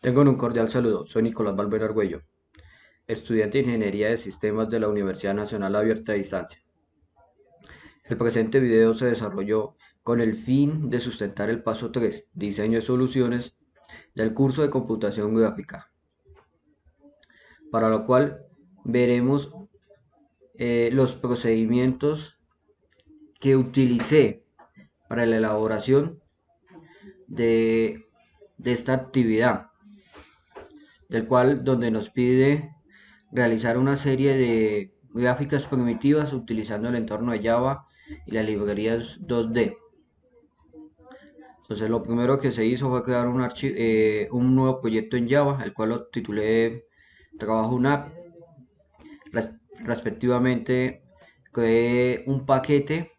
Tengo un cordial saludo, soy Nicolás Valverde Argüello, estudiante de Ingeniería de Sistemas de la Universidad Nacional Abierta a Distancia. El presente video se desarrolló con el fin de sustentar el paso 3, diseño de soluciones, del curso de computación gráfica, para lo cual veremos los procedimientos que utilicé para la elaboración de, de esta actividad, del cual donde nos pide realizar una serie de gráficas primitivas utilizando el entorno de Java y las librerías 2D. Entonces lo primero que se hizo fue crear un nuevo proyecto en Java, el cual lo titulé Trabajo una app. Respectivamente creé un paquete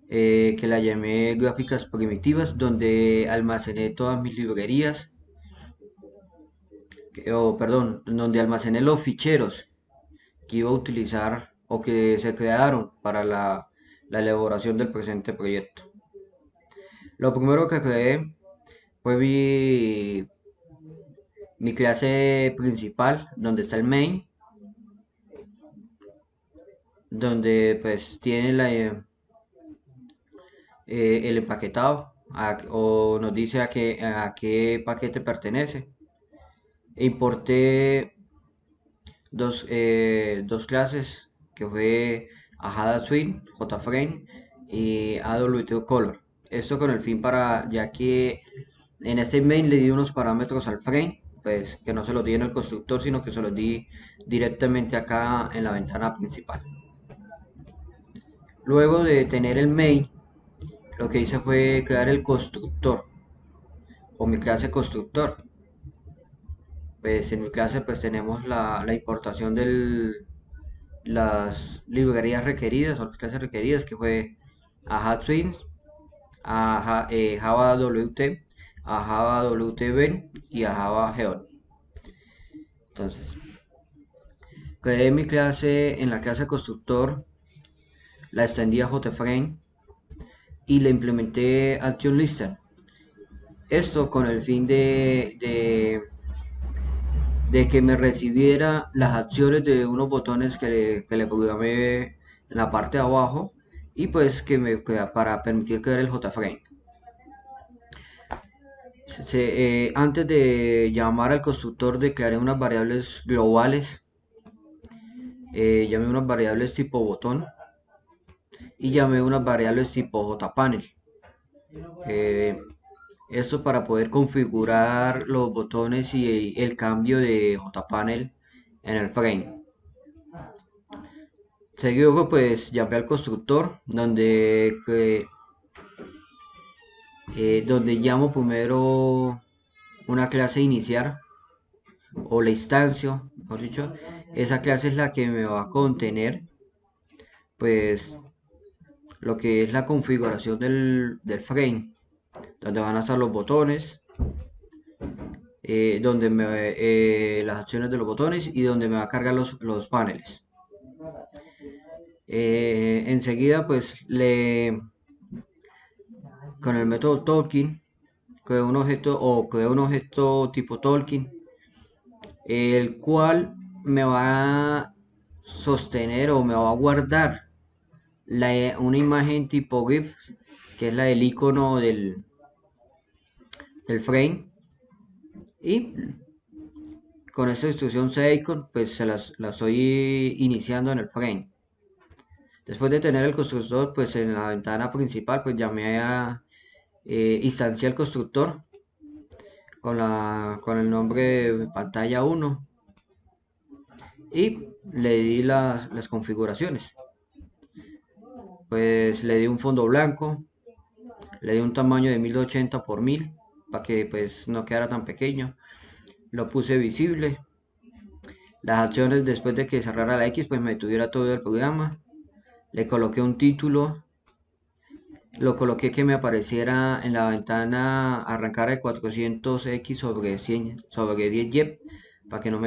que la llamé gráficas primitivas, donde almacené todas mis librerías, perdón, donde almacené los ficheros que iba a utilizar o que se crearon para la elaboración del presente proyecto. Lo primero que creé fue mi clase principal, donde está el main, donde pues tiene el empaquetado o nos dice a qué paquete pertenece. Importé dos clases que fue Ajada Swing, JFrame y AWT Color. Esto con el fin para, ya que en este main le di unos parámetros al frame, pues que no se los di en el constructor, sino que se los di directamente acá en la ventana principal. Luego de tener el main, lo que hice fue crear el constructor o mi clase constructor. Pues en mi clase pues tenemos la importación de las librerías requeridas o las clases requeridas, que fue a Swing, Java WT, a Java WT y a Java Geol. Entonces, creé mi clase en la clase constructor, la extendí a JFrame y le implementé Action Lister. Esto con el fin de que me recibiera las acciones de unos botones que le programé en la parte de abajo y pues para permitir crear el JFrame. Antes de llamar al constructor declaré unas variables globales, llamé unas variables tipo botón y llamé unas variables tipo JPanel. Eh, Esto para poder configurar los botones y el cambio de JPanel en el frame. Seguido pues llamé al constructor donde llamo primero una clase iniciar o la instancia, mejor dicho. Esa clase es la que me va a contener pues lo que es la configuración del frame, donde van a estar los botones, las acciones de los botones y donde me va a cargar los paneles. Enseguida pues con el método Tolkien creé un objeto tipo Tolkien, el cual me va a sostener o me va a guardar una imagen tipo GIF, que es la del icono del frame, y con esta instrucción seicon pues la estoy iniciando en el frame. Después de tener el constructor pues en la ventana principal, pues llamé a instanciar el constructor con el nombre de pantalla 1 y le di las configuraciones. Pues le di un fondo blanco, le di un tamaño de 1080 por 1000 para que pues no quedara tan pequeño. Lo puse visible. Las acciones después de que cerrara la X pues me tuviera todo el programa. Le coloqué un título. Lo coloqué que me apareciera en la ventana arrancar de 400x sobre 100 sobre 10y para que no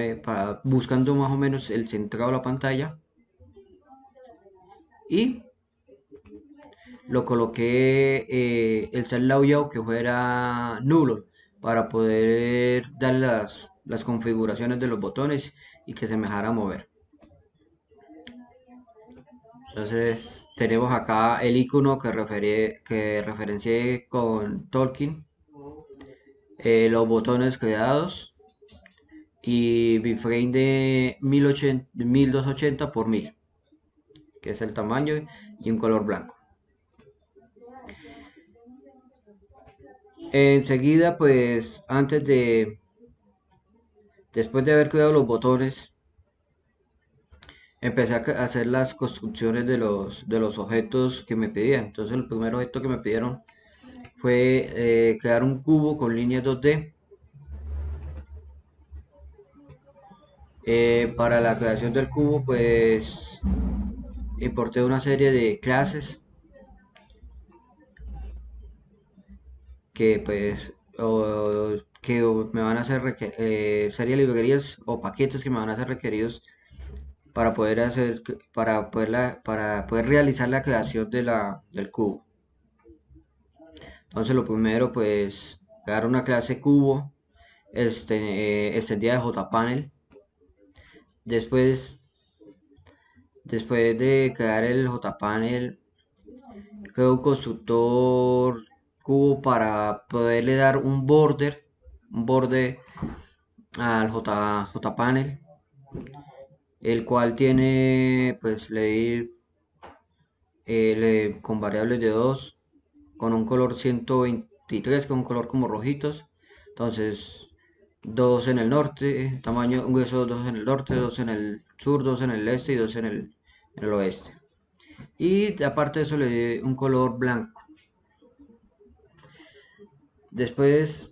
buscando más o menos el centrado de la pantalla. Y lo coloqué el set layout que fuera nulo para poder dar las configuraciones de los botones y que se me dejara mover. Entonces tenemos acá el icono que referencié con Tolkien, los botones creados y bitrate de 1280 por 1000, que es el tamaño, y un color blanco. Enseguida, pues después de haber creado los botones, empecé a hacer las construcciones de los objetos que me pedían. Entonces el primer objeto que me pidieron fue crear un cubo con líneas 2D. Para la creación del cubo, pues importé una serie de clases que pues me van a hacer serie de librerías o paquetes que me van a ser requeridos para poder para poder realizar la creación del cubo. Entonces lo primero, pues crear una clase cubo extendida de JPanel. Después, después de crear el JPanel, creo un constructor cubo para poderle dar un borde al JPanel, el cual tiene, pues le di con variables de 2, con un color 123, con un color como rojitos. Entonces, 2 en el norte, tamaño grueso, 2 en el norte, 2 en el sur, 2 en el este y 2 en el oeste. Y aparte de eso le di un color blanco. Después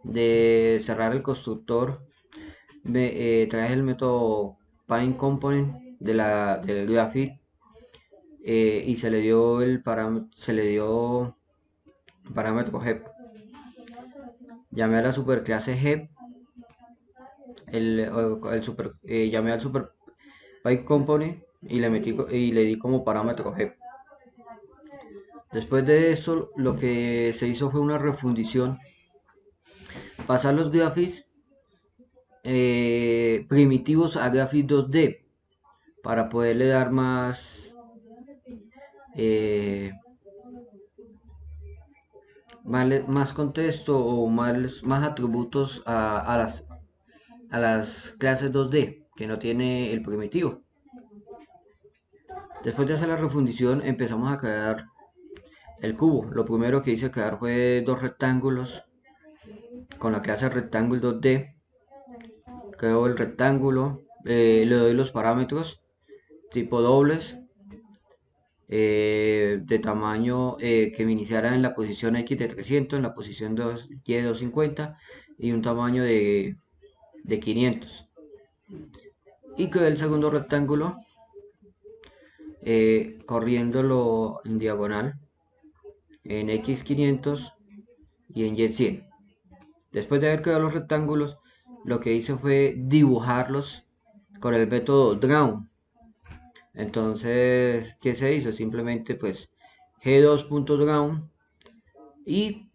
de cerrar el constructor, traje el método Paint Component del Graphic, y se le dio parámetro GEP. Llamé a la superclase GEP, llamé al super Paint Component y le di como parámetro GEP. Después de esto, lo que se hizo fue una refundición, pasar los graphics primitivos a graphics 2D para poderle dar eh, más contexto o más atributos a las clases 2D que no tiene el primitivo. Después de hacer la refundición, empezamos a crear el cubo. Lo primero que hice crear fue dos rectángulos con la clase rectángulo 2D. Creo el rectángulo, le doy los parámetros tipo dobles, de tamaño que me iniciara en la posición X de 300, en la posición 2, Y de 250 y un tamaño de 500. Y creé el segundo rectángulo corriéndolo en diagonal en X500 y en Y100. Después de haber creado los rectángulos, lo que hice fue dibujarlos con el método Draw. Entonces, ¿qué se hizo? Simplemente pues G2.Draw y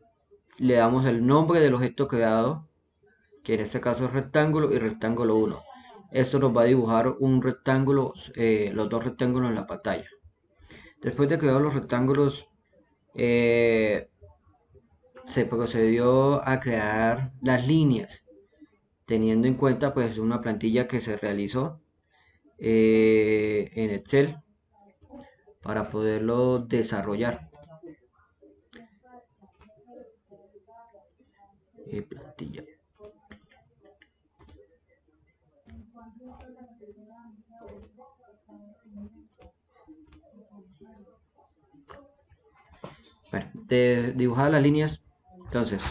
le damos el nombre del objeto creado, que en este caso es rectángulo y rectángulo 1. Esto nos va a dibujar un rectángulo, los dos rectángulos en la pantalla. Después de crear los rectángulos, se procedió a crear las líneas, teniendo en cuenta pues una plantilla que se realizó en Excel para poderlo desarrollar. Plantilla. Bueno, de dibujar las líneas, entonces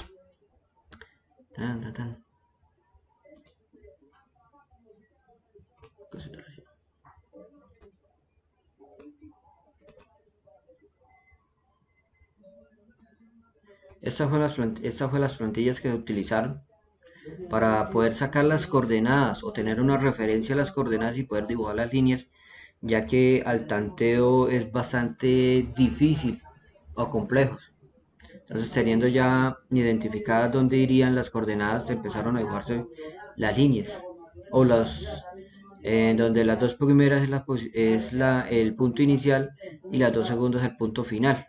estas fueron las plantillas que se utilizaron para poder sacar las coordenadas o tener una referencia a las coordenadas y poder dibujar las líneas, ya que al tanteo es bastante difícil o complejo. Entonces, teniendo ya identificadas dónde irían las coordenadas, empezaron a dibujarse las líneas o en donde las dos primeras el punto inicial y las dos segundas el punto final.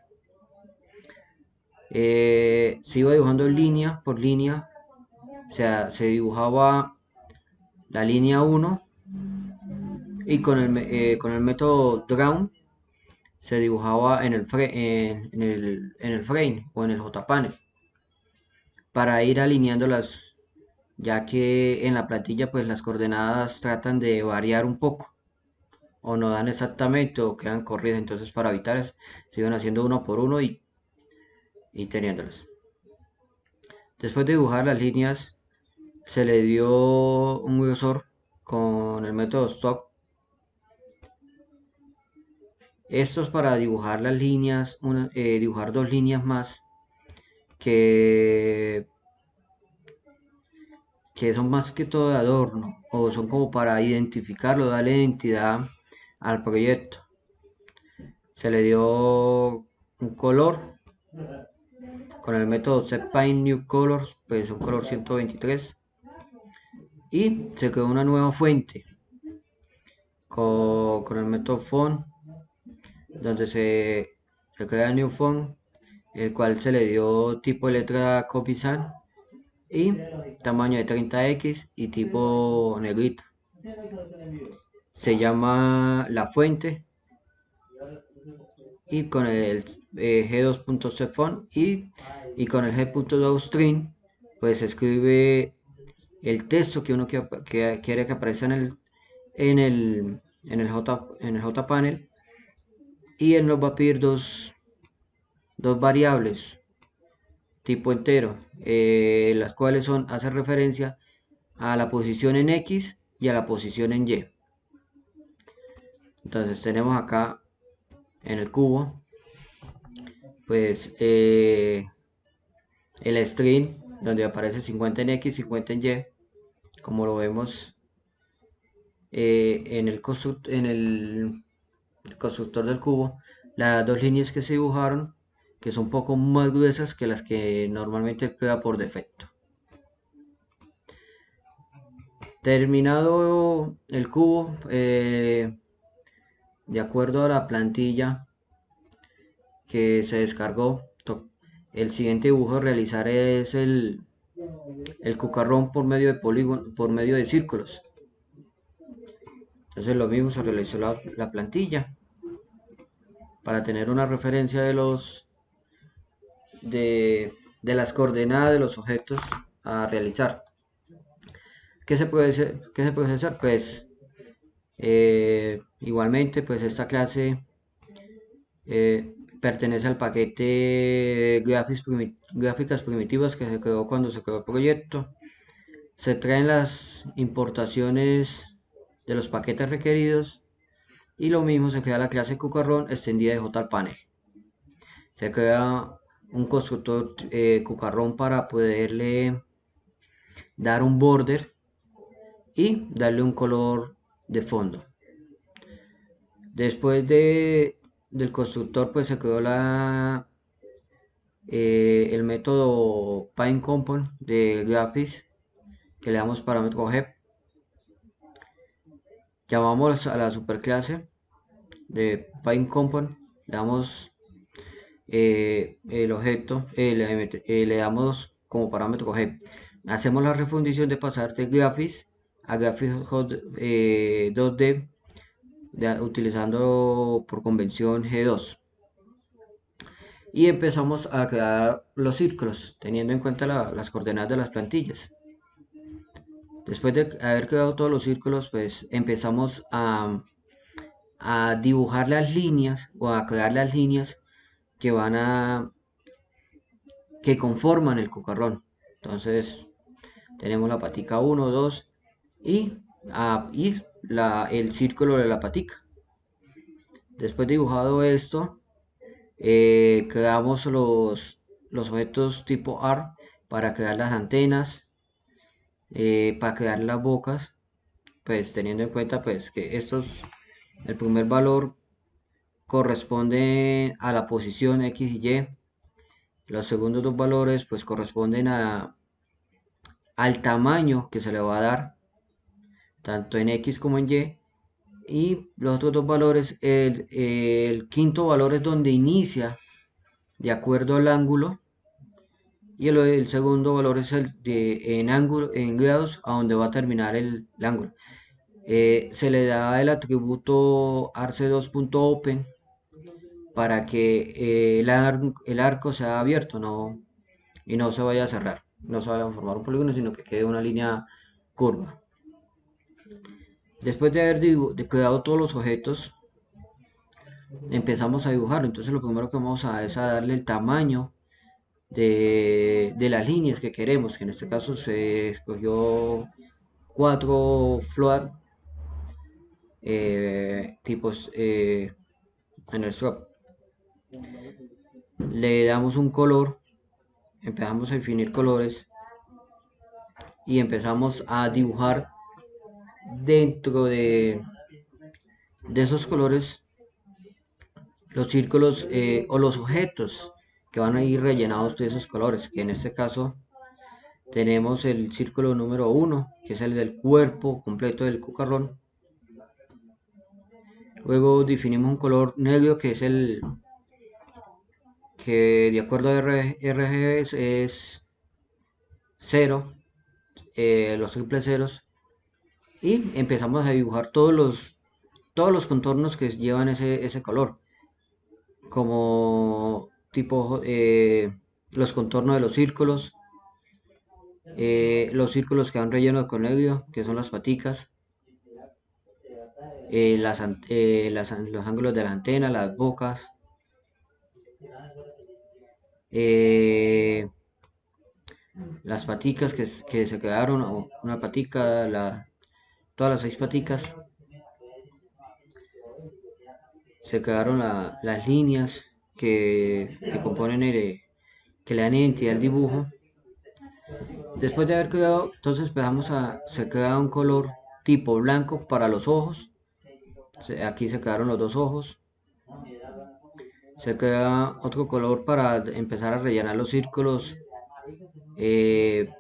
Se iba dibujando línea por línea, o sea, se dibujaba la línea 1 y con el método Drawn se dibujaba en el frame o en el JPanel para ir alineándolas, ya que en la plantilla pues las coordenadas tratan de variar un poco o no dan exactamente o quedan corridas, entonces para evitar eso se iban haciendo uno por uno y teniéndolas. Después de dibujar las líneas se le dio un grosor con el método Stock. Esto es para dibujar las líneas, dibujar dos líneas más que, que son más que todo de adorno o son como para identificarlo, darle identidad al proyecto. Se le dio un color con el método Set Paint New Colors, pues un color 123, y se creó una nueva fuente con el método Font, donde se crea New Font, el cual se le dio tipo de letra Copisan y tamaño de 30x y tipo negrita. Se llama la fuente y con el G2.cfont y con el G.drawstring pues se escribe el texto que uno quiere que aparezca en el JPanel, y él nos va a pedir dos variables tipo entero, las cuales hace referencia a la posición en X y a la posición en Y. Entonces tenemos acá en el cubo pues el string donde aparece 50 en X, 50 en Y, como lo vemos en el constructor del cubo. Las dos líneas que se dibujaron, que son un poco más gruesas que las que normalmente queda por defecto. Terminado el cubo, de acuerdo a la plantilla que se descargó, el siguiente dibujo a realizar es el cucarrón por medio de polígono, por medio de círculos. Entonces lo mismo se realizó la plantilla para tener una referencia de las coordenadas de los objetos a realizar. ¿Qué se puede hacer? Pues igualmente pues esta clase pertenece al paquete gráficas primitivas que se creó cuando se creó el proyecto. Se traen las importaciones de los paquetes requeridos y lo mismo se crea la clase cucarrón extendida de JPanel. Se crea un constructor cucarrón para poderle dar un border y darle un color de fondo. Después del constructor pues se creó el método Paint Component de Graphics, que le damos parámetro G. Llamamos a la superclase de Paint Component, le damos el objeto, le damos como parámetro G. Hacemos la refundición de pasar de Graphics a Graphics 2D utilizando por convención G2. Y empezamos a crear los círculos teniendo en cuenta las coordenadas de las plantillas. Después de haber creado todos los círculos, pues empezamos a dibujar las líneas o a crear las líneas que que conforman el cucarrón. Entonces tenemos la patica 1, 2 y el círculo de la patica. Después de dibujado esto, creamos los objetos tipo ARM para crear las antenas, para crear las bocas, pues teniendo en cuenta pues que el primer valor corresponde a la posición X y Y, Los segundos dos valores pues corresponden al tamaño que se le va a dar, tanto en X como en Y. Y los otros dos valores, el quinto valor es donde inicia de acuerdo al ángulo. Y el segundo valor es el de en ángulo, en grados, a donde va a terminar el ángulo. Se le da el atributo arc2.open para que el arco sea abierto, y no se vaya a cerrar, no se vaya a formar un polígono, sino que quede una línea curva. Después de haber creado todos los objetos, empezamos a dibujarlo. Entonces lo primero que vamos a es a darle el tamaño de las líneas que queremos, que en este caso se escogió 4 float tipos en el swap. Le damos un color, empezamos a definir colores y empezamos a dibujar dentro de esos colores los círculos o los objetos que van a ir rellenados de esos colores, que en este caso tenemos el círculo número 1, que es el del cuerpo completo del cucarrón. Luego definimos un color negro, que es el que de acuerdo a RGB es 0, los triples ceros. Y empezamos a dibujar todos los contornos que llevan ese color, como tipo los contornos de los círculos que van rellenos con helio, que son las paticas, los ángulos de las antenas, las bocas, eh, las paticas que se quedaron, o una patica, todas las 6 paticas, se quedaron las líneas que componen que le dan identidad al dibujo. Después de haber quedado, entonces se queda un color tipo blanco para los ojos. Aquí se quedaron los dos ojos. Se queda otro color para empezar a rellenar los círculos, eh,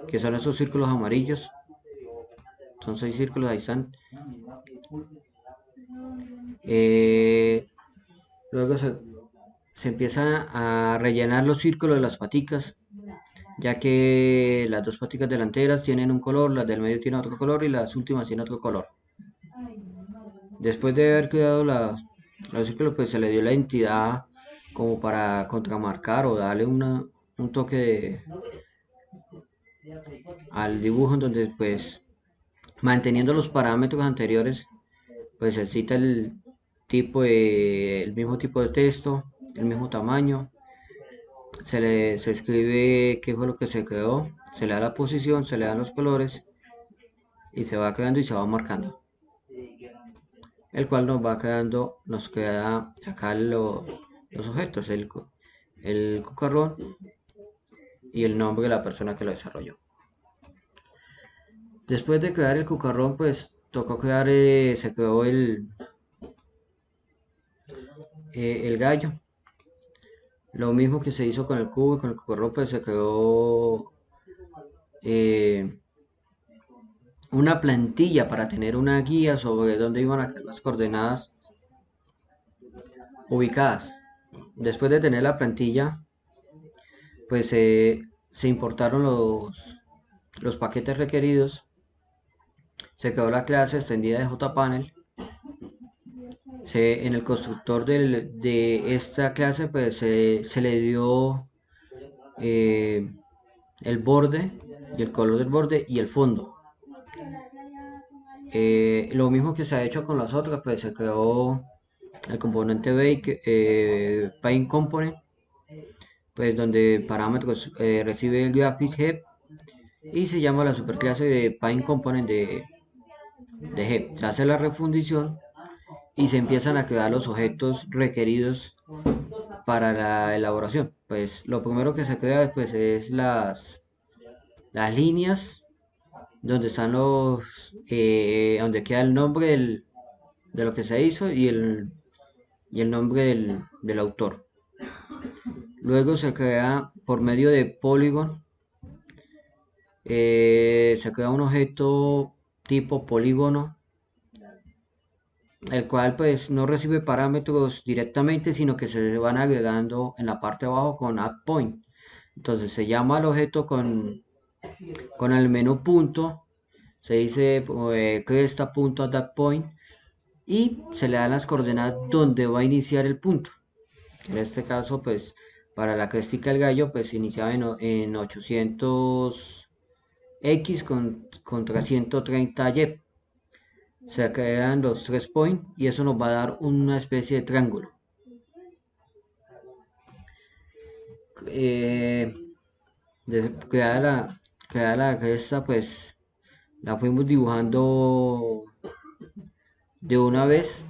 que son esos círculos amarillos. Son 6 círculos, ahí están. Eh, Luego se empieza a rellenar los círculos de las paticas, ya que las dos paticas delanteras tienen un color, las del medio tienen otro color y las últimas tienen otro color. Después de haber quedado los círculos, pues se le dio la entidad como para contramarcar o darle un toque al dibujo, en donde pues manteniendo los parámetros anteriores, pues se cita el mismo tipo de texto, el mismo tamaño, se escribe qué fue lo que se creó, se le da la posición, se le dan los colores y se va quedando y se va marcando. El cual nos queda sacar los objetos, el cucarrón y el nombre de la persona que lo desarrolló. Después de crear el cucarrón, pues tocó crear, se creó el gallo. Lo mismo que se hizo con el cubo y con el cucarrón, pues se creó eh, una plantilla para tener una guía sobre dónde iban a quedar las coordenadas ubicadas. Después de tener la plantilla, pues se importaron los paquetes requeridos, se creó la clase extendida de JPanel. En el constructor de esta clase pues se le dio eh, el borde y el color del borde y el fondo. Lo mismo que se ha hecho con las otras, pues se creó el componente Paint Component, pues donde parámetros recibe el graphics head y se llama la superclase de Paint Component de head. Se hace la refundición y se empiezan a crear los objetos requeridos para la elaboración. Pues lo primero que se crea pues es las líneas donde están donde queda el nombre de lo que se hizo y y el nombre del autor. Luego se crea por medio de Polygon, se crea un objeto tipo polígono, el cual pues no recibe parámetros directamente, sino que se van agregando en la parte de abajo con addPoint. Entonces se llama al objeto con el menú punto, se dice cresta.addPoint y se le dan las coordenadas donde va a iniciar el punto. En este caso, pues para la crestica del gallo, pues iniciaba en 800x contra 130y. Se crean los 3 points y eso nos va a dar una especie de triángulo. Eh, creada la cresta, pues la fuimos dibujando de una vez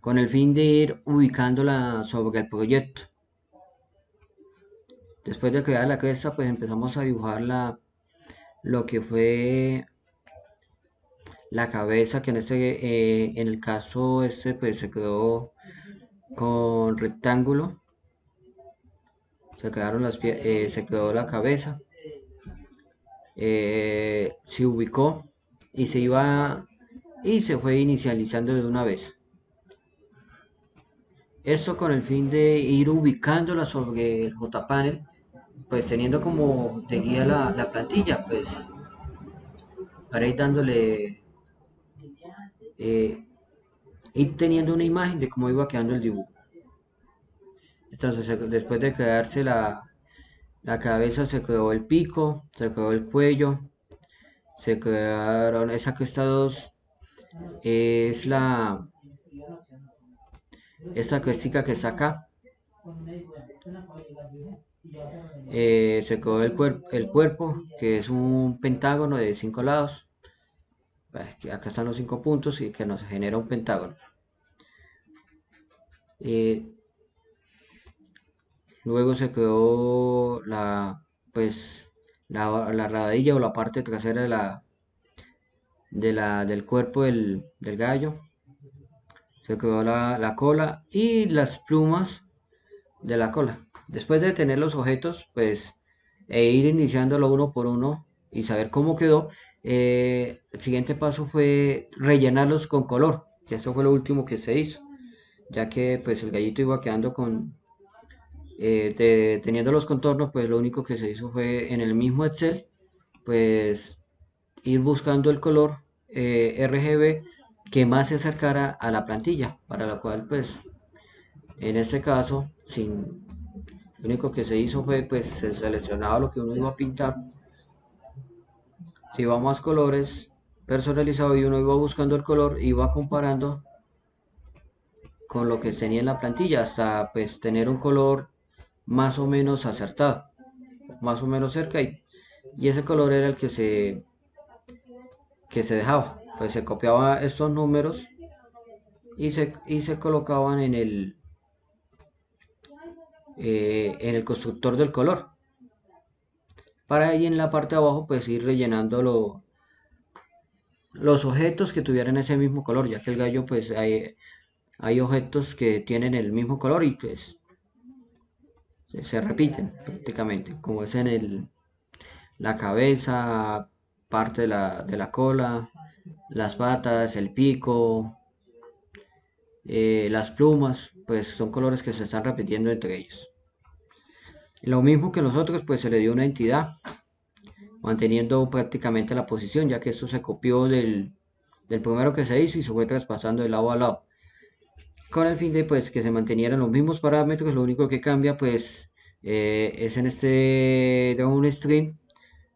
con el fin de ir ubicándola sobre el proyecto. Después de crear la cresta, pues empezamos a dibujar lo que fue la cabeza, que en el caso este pues se quedó con rectángulo, se quedó la cabeza, se ubicó y se fue inicializando de una vez. Esto con el fin de ir ubicándola sobre el JPanel, pues teniendo como de guía la plantilla, pues para ir dándole, eh, ir teniendo una imagen de cómo iba quedando el dibujo. Entonces, después de quedarse la cabeza, se quedó el pico, se quedó el cuello, se quedaron, esa que está dos, es esta crestica que está acá, se quedó el cuerpo, que es un pentágono de 5 lados. Acá están los 5 puntos y que nos genera un pentágono. Eh, Luego se quedó pues, la radilla o la parte trasera del cuerpo del gallo. Se quedó la cola y las plumas de la cola. Después de tener los objetos, pues, ir iniciándolo uno por uno y saber cómo quedó, el siguiente paso fue rellenarlos con color, que eso fue lo último que se hizo, ya que pues el gallito iba quedando teniendo los contornos, pues lo único que se hizo fue en el mismo Excel, pues ir buscando el color RGB que más se acercara a la plantilla, para la cual pues en este caso, lo único que se hizo fue pues se seleccionaba lo que uno iba a pintar, se iba a más colores personalizado y uno iba buscando el color, iba comparando con lo que tenía en la plantilla hasta pues tener un color más o menos acertado, más o menos cerca y ese color era el que se dejaba, pues se copiaba estos números y se colocaban en el constructor del color para ahí en la parte de abajo pues ir rellenando los objetos que tuvieran ese mismo color, ya que el gallo pues hay objetos que tienen el mismo color y pues se repiten prácticamente, como es la cabeza, parte de la cola, las patas, el pico, las plumas, pues son colores que se están repitiendo entre ellos. Lo mismo que nosotros, pues se le dio una entidad, manteniendo prácticamente la posición, ya que esto se copió del primero que se hizo y se fue traspasando de lado a lado. Con el fin de pues que se mantenieran los mismos parámetros, lo único que cambia pues es en este downstream,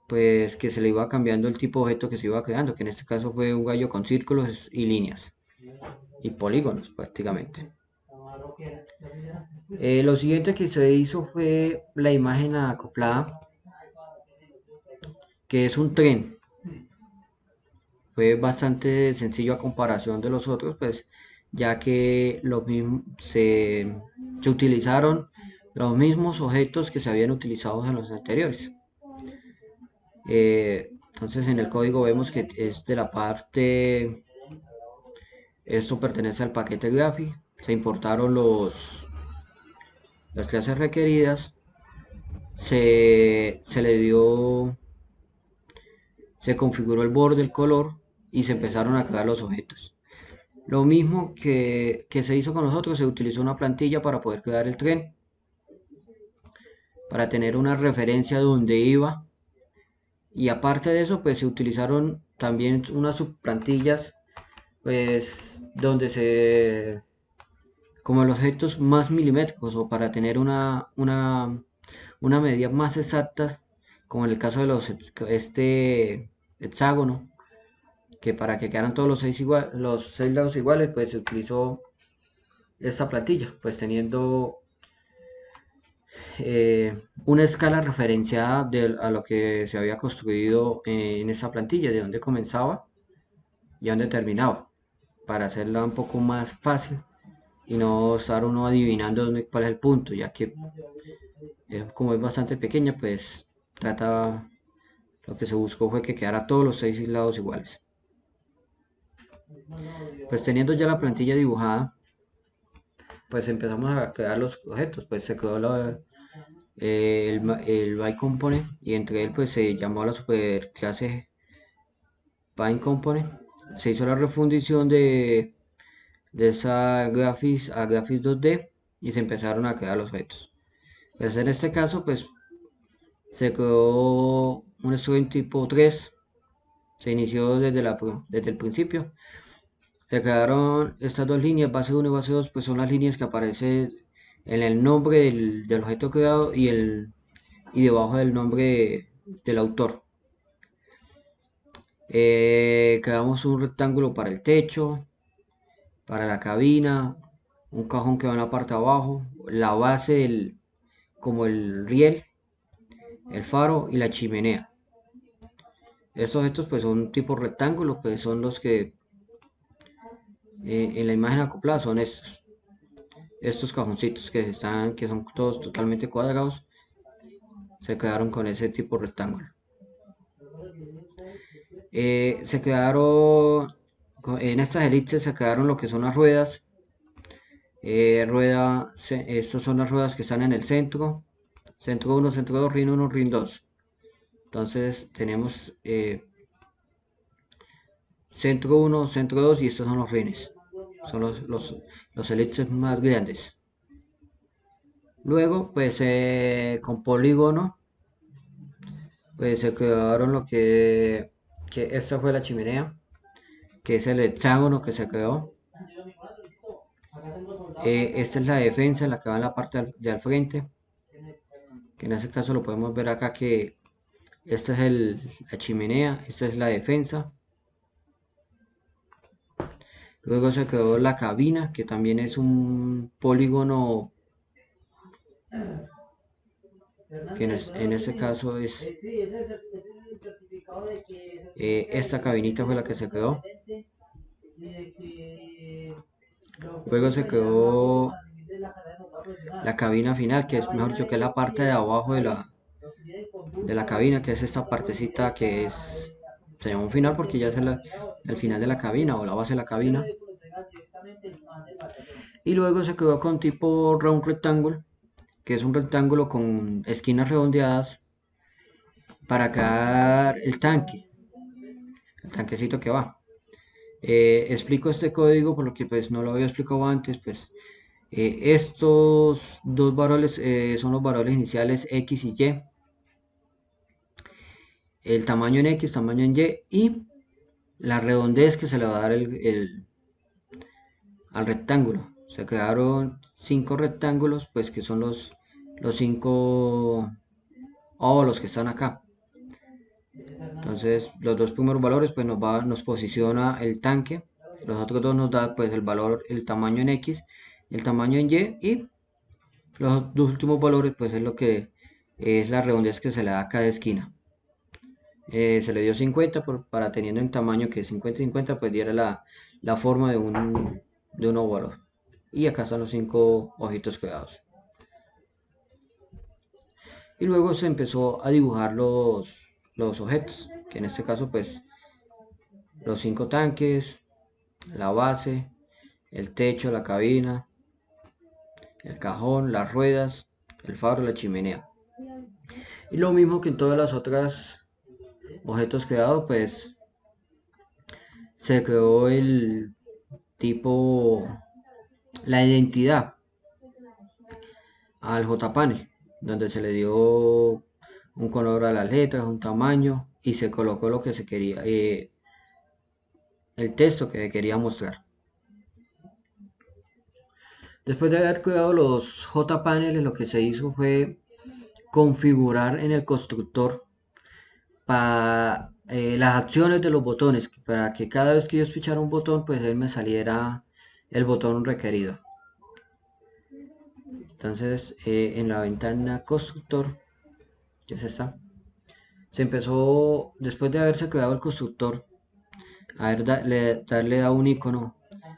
pues que se le iba cambiando el tipo de objeto que se iba creando, que en este caso fue un gallo con círculos y líneas y polígonos prácticamente. Lo siguiente que se hizo fue la imagen acoplada, que es un tren. Fue bastante sencillo a comparación de los otros, pues ya que se utilizaron los mismos objetos que se habían utilizado en los anteriores. Entonces en el código vemos que es de la parte, esto pertenece al paquete Graphic, se importaron las clases requeridas, se le dio, se configuró el borde, el color y se empezaron a crear los objetos. Lo mismo que se hizo con los otros, se utilizó una plantilla para poder crear el tren, para tener una referencia de dónde iba. Y aparte de eso, pues se utilizaron también unas subplantillas, pues donde como los objetos más milimétricos o para tener una medida más exacta, como en el caso de este hexágono, que para que quedaran todos los seis lados iguales, pues se utilizó esta plantilla, pues teniendo una escala referenciada a lo que se había construido en esa plantilla, de dónde comenzaba y dónde terminaba, para hacerla un poco más fácil y no estar uno adivinando cuál es el punto, ya que como es bastante pequeña, pues trata, lo que se buscó fue que quedara todos los seis lados iguales. Pues teniendo ya la plantilla dibujada, pues empezamos a crear los objetos, pues se creó el by component y entre él pues se llamó a la superclase by component. Se hizo la refundición de esa graphics a graphics 2D y se empezaron a crear los objetos. Pues en este caso pues se creó un string tipo 3, se inició desde el principio. Se crearon estas dos líneas, base 1 y base 2, pues son las líneas que aparecen en el nombre del objeto creado y debajo del nombre del autor. Creamos un rectángulo para el techo, para la cabina, un cajón que va en la parte de abajo, la base como el riel, el faro y la chimenea. Estos objetos pues son tipo rectángulos, pues son los que en la imagen acoplada son estos cajoncitos que son todos totalmente cuadrados, se quedaron con ese tipo rectángulo. Se quedaron en estas elipses, se quedaron lo que son las ruedas. Estas son las ruedas que están en el centro 1, centro 2, rin 1, rin 2. Entonces tenemos centro 1, centro 2 y estos son los rines, son los elipses más grandes. Luego pues con polígono pues se quedaron que esta fue la chimenea, que es el hexágono que se creó. Esta es la defensa, la que va en la parte de al frente, que en este caso lo podemos ver acá que esta es la chimenea, esta es la defensa. Luego se quedó la cabina, que también es un polígono, que en este caso es esta cabinita fue la que se quedó. Luego se quedó la cabina final, que es mejor dicho, que es la parte de abajo de la cabina, que es esta partecita se llama un final porque ya es el final de la cabina o la base de la cabina. Y luego se quedó con tipo round rectangle, que es un rectángulo con esquinas redondeadas para crear el tanquecito que va. Explico este código por lo que pues no lo había explicado antes, pues estos dos valores son los valores iniciales X y Y, el tamaño en X, tamaño en Y y la redondez que se le va a dar al rectángulo. Se quedaron 5 rectángulos, pues que son los 5 óvalos que están acá. Entonces los dos primeros valores pues nos posiciona el tanque, los otros dos nos da pues el tamaño en X, el tamaño en Y los dos últimos valores pues es lo que es la redondez que se le da a cada esquina. Se le dio 50 para teniendo el tamaño que es 50-50 pues diera la forma de un óvalo. Y acá están los 5 ojitos quedados. Y luego se empezó a dibujar los objetos, que en este caso pues los 5 tanques, la base, el techo, la cabina, el cajón, las ruedas, el faro, la chimenea. Y lo mismo que en todas las otras objetos creados, pues se creó el tipo, la identidad al JPanel, donde se le dio un color a las letras, un tamaño y se colocó lo que se quería, el texto que quería mostrar. Después de haber creado los JPaneles, lo que se hizo fue configurar en el constructor para las acciones de los botones, para que cada vez que yo pichara un botón, pues él me saliera el botón requerido. Entonces, en la ventana constructor, que es esta, se empezó, después de haberse creado el constructor, a darle a un icono,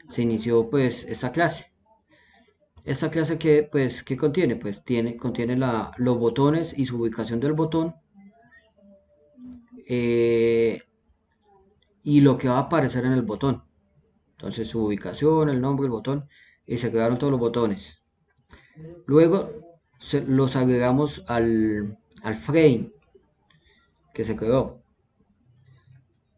se inició pues esta clase. Esta clase que pues ¿qué contiene? Pues contiene los botones y su ubicación del botón, eh, y lo que va a aparecer en el botón. Entonces su ubicación, el nombre, el botón, y se quedaron todos los botones. Luego los agregamos al frame que se quedó.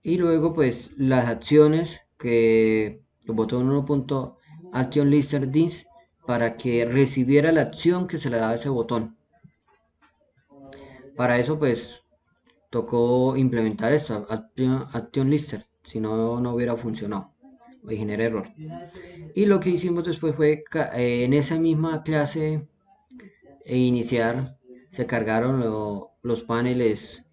Y luego pues las acciones que el botón 1.ActionListerDins para que recibiera la acción que se le daba a ese botón. Para eso pues tocó implementar esto, Action Lister, si no, no hubiera funcionado y genera error. Y lo que hicimos después fue en esa misma clase iniciar, se cargaron los paneles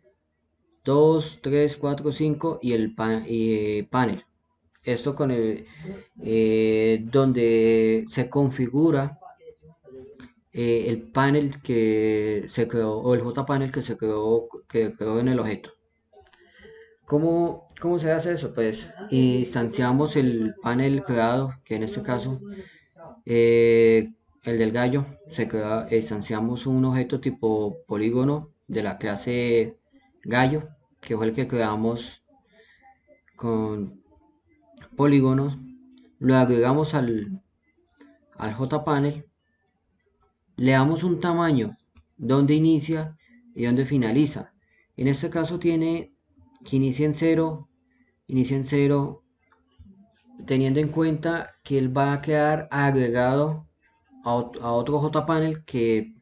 2, 3, 4, 5 y el panel. Esto con donde se configura el panel que se creó, o el JPanel que quedó en el objeto. ¿Cómo se hace eso? Pues instanciamos el panel creado, que en este caso, eh, el del gallo, instanciamos un objeto tipo polígono de la clase gallo, que fue el que creamos con polígonos, lo agregamos al JPanel, le damos un tamaño donde inicia y donde finaliza. En este caso tiene que inicia en cero, teniendo en cuenta que él va a quedar agregado a otro JPanel que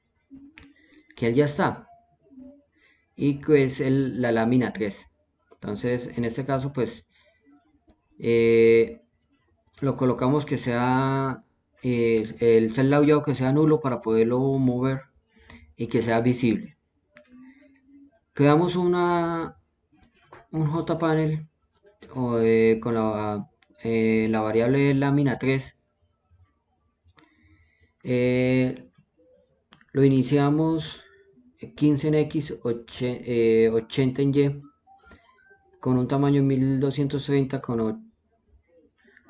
él ya está, y que es la lámina 3. Entonces, en este caso, pues eh, lo colocamos que sea el cel layout que sea nulo para poderlo mover y que sea visible. Creamos un JPanel con la variable lámina 3. Lo iniciamos 15 en X, 80 en Y, con un tamaño 1230 con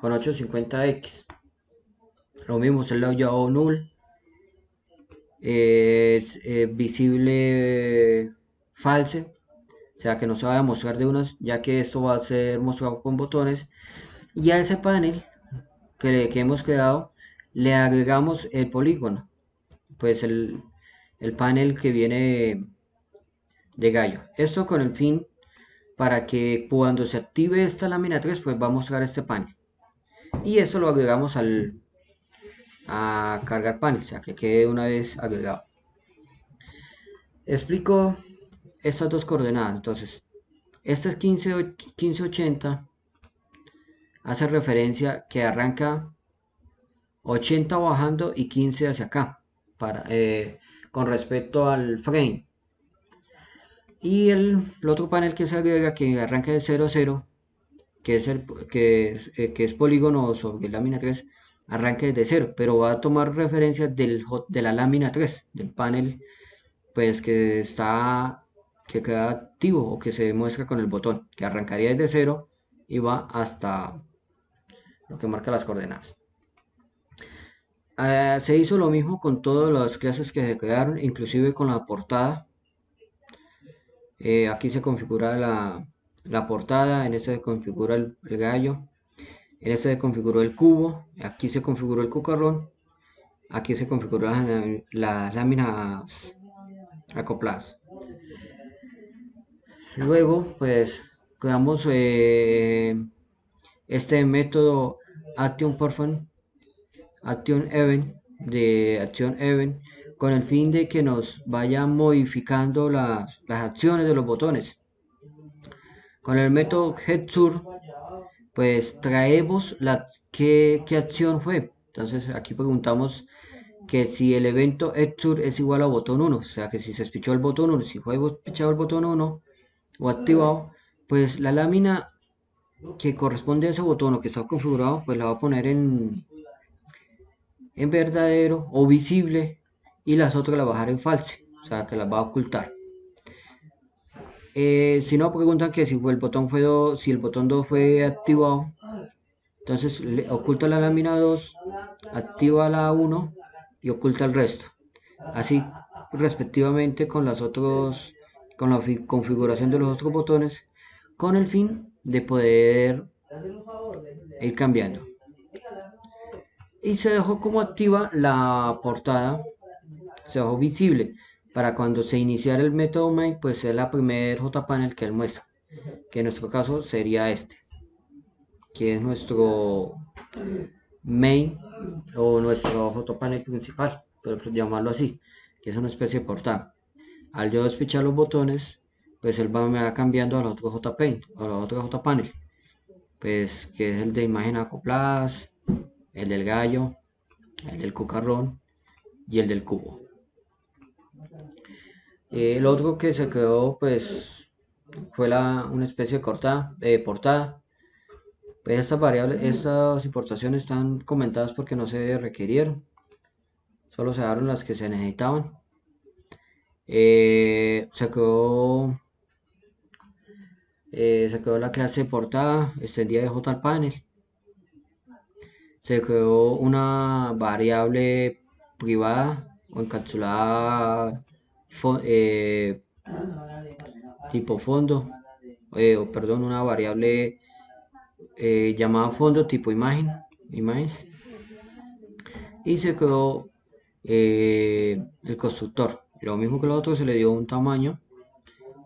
850X. Lo mismo, el layout null, es visible false, o sea que no se va a mostrar de unos, ya que esto va a ser mostrado con botones. Y a ese panel que hemos creado le agregamos el polígono, pues el panel que viene de gallo. Esto con el fin para que cuando se active esta lámina 3 pues va a mostrar este panel. Y eso lo agregamos a cargar panel, o sea que quede una vez agregado. Explico estas dos coordenadas. Entonces, este es 1580, hace referencia que arranca 80 bajando y 15 hacia acá, con respecto al frame. Y el otro panel que se agrega, que arranca de 0, 0, que es polígono sobre lámina 3, arranca desde 0, pero va a tomar referencia de la lámina 3, del panel pues que queda activo o que se muestra con el botón, que arrancaría desde 0 y va hasta lo que marca las coordenadas. Se hizo lo mismo con todas las clases que se crearon, inclusive con la portada. Aquí se configura la portada, en este se configura el gallo, en este se configuró el cubo, aquí se configuró el cucarrón, Aquí se configuran las láminas acopladas. Luego, pues, creamos este método Action Perform, Action Event, de Action Event, con el fin de que nos vaya modificando las acciones de los botones. Con el método GetSur, pues traemos qué acción fue. Entonces aquí preguntamos que si el evento EXUR es igual a botón 1, o sea que si se espichó el botón 1, si fue espichado el botón 1 o activado, pues la lámina que corresponde a ese botón o que está configurado, pues la va a poner en verdadero o visible y las otras la va a dejar en false, o sea que las va a ocultar. Si no, preguntan que si si el botón 2 fue activado, entonces oculta la lámina 2, activa la 1 y oculta el resto. Así respectivamente con la configuración de los otros botones, con el fin de poder ir cambiando. Y se dejó como activa la portada, se dejó visible para cuando se iniciara el método main, pues es la primer JPanel que él muestra, que en nuestro caso sería este, que es nuestro main o nuestro JPanel principal, por llamarlo así, que es una especie de portada. Al yo despichar los botones, pues me va cambiando al otro JPaint o al otro JPanel, pues que es el de imagen acopladas, el del gallo, el del cucarrón y el del cubo. El otro que se quedó, pues, fue una especie de portada. Pues estas importaciones están comentadas porque no se requirieron, solo se daron las que se necesitaban. Se quedó la clase portada extendida de JPanel. Se creó una variable privada o encapsulada tipo fondo, o perdón, una variable llamada fondo tipo imágenes, y se creó el constructor. Lo mismo que los otros, se le dio un tamaño,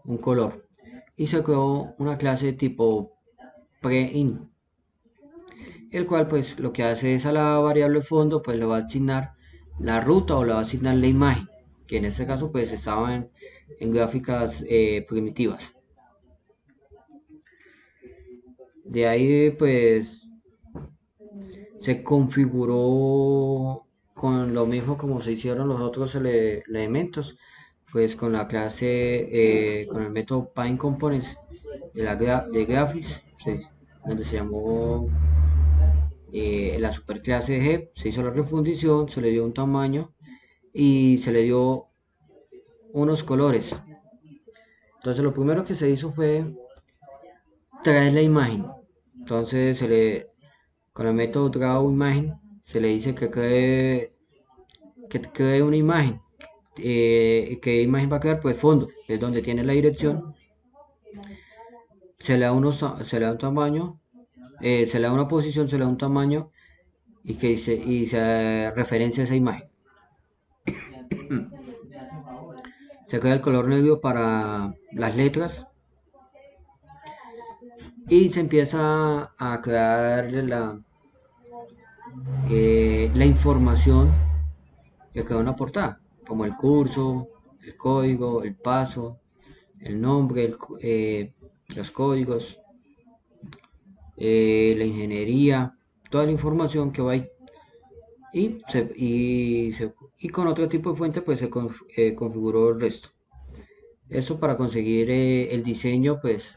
un color, y se creó una clase tipo pre-in, el cual pues lo que hace es a la variable fondo pues le va a asignar la ruta o le va a asignar la imagen, que en este caso pues estaba en gráficas primitivas. De ahí pues se configuró con lo mismo como se hicieron los otros elementos, pues con la clase, con el método Paint Components de Graphics, sí, donde se llamó la superclase G, se hizo la refundición, se le dio un tamaño y se le dio unos colores. Entonces lo primero que se hizo fue traer la imagen. Entonces con el método draw imagen se le dice que cree una imagen. ¿Qué imagen va a crear? Pues fondo, que es donde tiene la dirección. Se le da un tamaño, se le da una posición, se le da un tamaño y se referencia a esa imagen. Se crea el color negro para las letras y se empieza a crear la información que queda en la portada, como el curso, el código, el paso, el nombre, los códigos, la ingeniería, toda la información que va ahí. Y con otro tipo de fuente pues se configuró el resto. Eso para conseguir el diseño, pues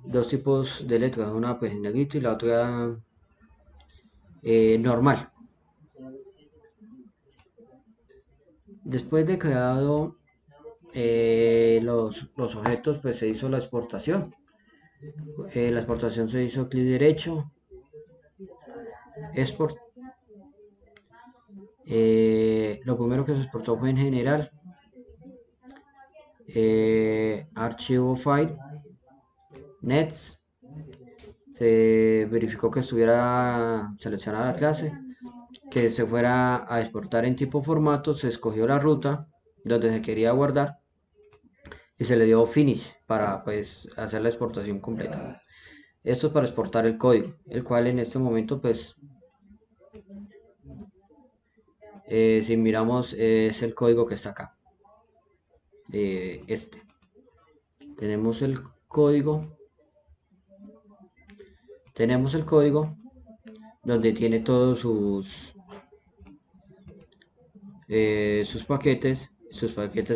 dos tipos de letras, una pues en negrito y la otra normal. Después de creado los objetos, pues se hizo la exportación. La exportación se hizo clic derecho, export. Lo primero que se exportó fue en general, archivo file, nets. Se verificó que estuviera seleccionada la clase. que se fuera a exportar en tipo formato, se escogió la ruta donde se quería guardar y se le dio finish para pues hacer la exportación completa. Esto es para exportar el código, el cual en este momento pues si miramos es el código que está acá. Este. Tenemos el código. Tenemos el código donde tiene todos sus paquetes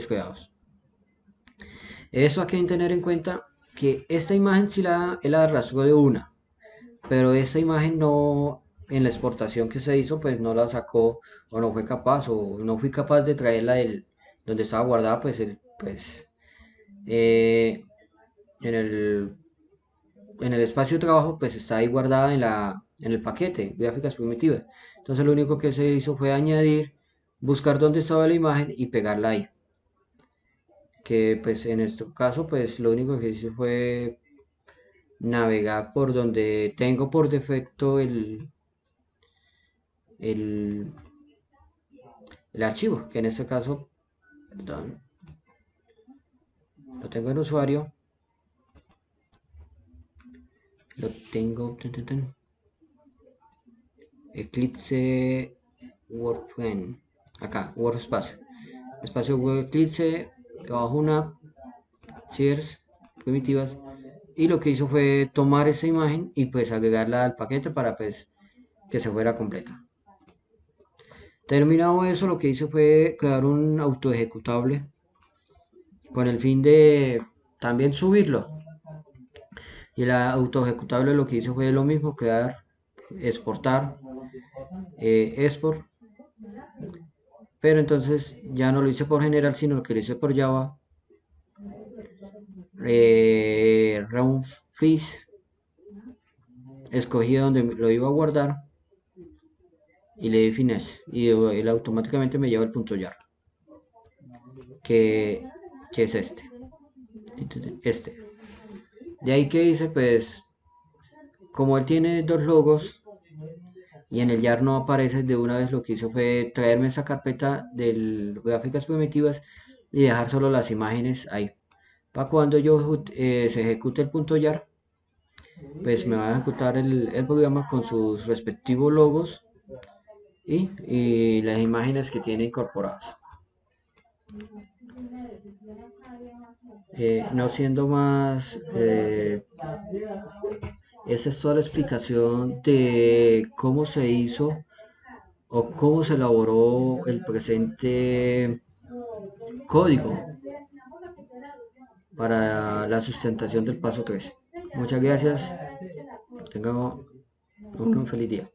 creados. Eso hay que tener en cuenta que esta imagen sí él la rasgó de una, pero esa imagen no, en la exportación que se hizo, pues no la sacó o no fue capaz o no fui capaz de traerla donde estaba guardada, pues eh, en el espacio de trabajo, pues está ahí guardada en el paquete, gráficas primitivas. Entonces lo único que se hizo fue añadir, buscar dónde estaba la imagen y pegarla ahí. Que pues en este caso, pues lo único que hice fue navegar por donde tengo por defecto el, el archivo, que en este caso, perdón, lo tengo en usuario, lo tengo, Eclipse WordFrame, acá, WordSpace, espacio web Eclipse, trabajo una shares primitivas y lo que hizo fue tomar esa imagen y pues agregarla al paquete para pues que se fuera completa. Terminado eso, lo que hice fue crear un auto ejecutable con el fin de también subirlo. Y el auto ejecutable lo que hizo fue lo mismo, crear, exportar, export, pero entonces ya no lo hice por general, sino lo que lo hice por Java, round freeze, escogí donde lo iba a guardar y le di finish y él automáticamente me lleva el punto jar que, que es este. De ahí que hice, pues, como él tiene dos logos y en el jar no aparece, de una vez lo que hice fue traerme esa carpeta de gráficas primitivas y dejar solo las imágenes ahí. Para cuando yo se ejecute el punto jar, pues me va a ejecutar el programa con sus respectivos logos y las imágenes que tiene incorporadas. No siendo más, esa es toda la explicación de cómo se hizo o cómo se elaboró el presente código para la sustentación del paso 3. Muchas gracias. Tengan un feliz día.